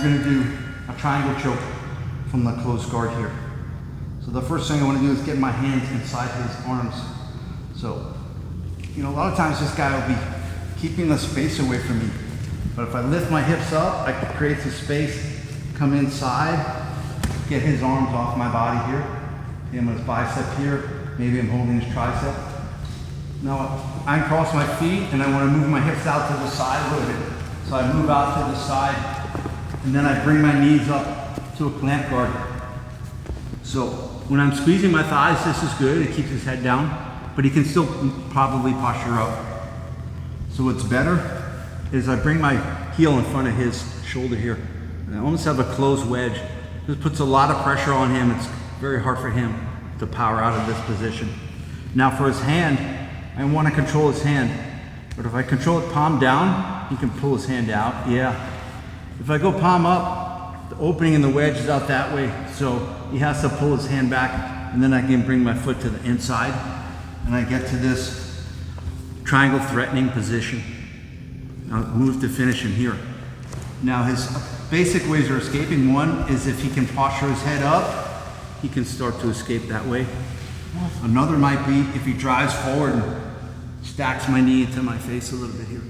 gonna do a triangle choke from the closed guard here. So the first thing I wanna do is get my hands inside his arms. So, you know, a lot of times this guy will be keeping the space away from me. But if I lift my hips up, I can create some space, come inside, get his arms off my body here. Him with his bicep here, maybe I'm holding his tricep. Now I uncross my feet and I want to move my hips out to the side a little bit. So I move out to the side and then I bring my knees up to a clamp guard. So when I'm squeezing my thighs, this is good, it keeps his head down, but he can still probably posture up. So what's better is I bring my heel in front of his shoulder here. And I almost have a closed wedge. This puts a lot of pressure on him. It's very hard for him to power out of this position. Now for his hand, I want to control his hand. But if I control it palm down, he can pull his hand out. Yeah. If I go palm up, the opening in the wedge is out that way. So he has to pull his hand back and then I can bring my foot to the inside and I get to this triangle threatening position. Now move to finish him here. Now his basic ways of escaping, one is if he can posture his head up, he can start to escape that way. Another might be if he drives forward and stacks my knee into my face a little bit here.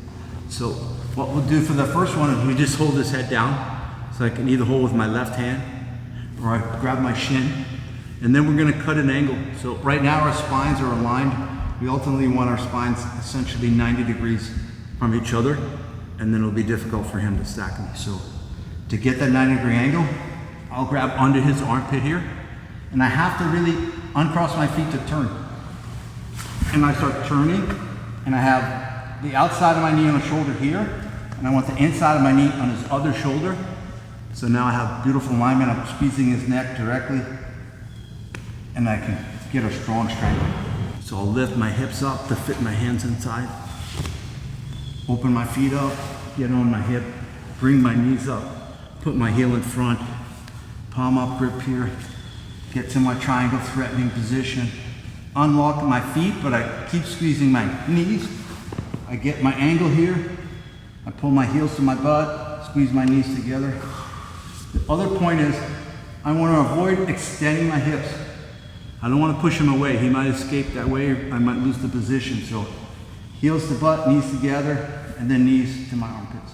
So what we'll do for the first one is we just hold his head down. So I can either hold with my left hand or I grab my shin. And then we're gonna cut an angle. So right now our spines are aligned. We ultimately want our spines essentially 90 degrees from each other, and then it'll be difficult for him to stack me. So to get that 90-degree angle, I'll grab under his armpit here, and I have to really uncross my feet to turn. And I start turning, and I have the outside of my knee on the shoulder here, and I want the inside of my knee on his other shoulder. So now I have beautiful alignment. I'm squeezing his neck directly, and I can get a strong strangle. So I'll lift my hips up to fit my hands inside. Open my feet up, get on my hip, bring my knees up, put my heel in front, palm up grip here, get to my triangle threatening position, unlock my feet, but I keep squeezing my knees. I get my angle here, I pull my heels to my butt, squeeze my knees together. The other point is, I want to avoid extending my hips. I don't want to push him away. He might escape that way, or I might lose the position. So heels to butt, knees together, and then knees to my armpits.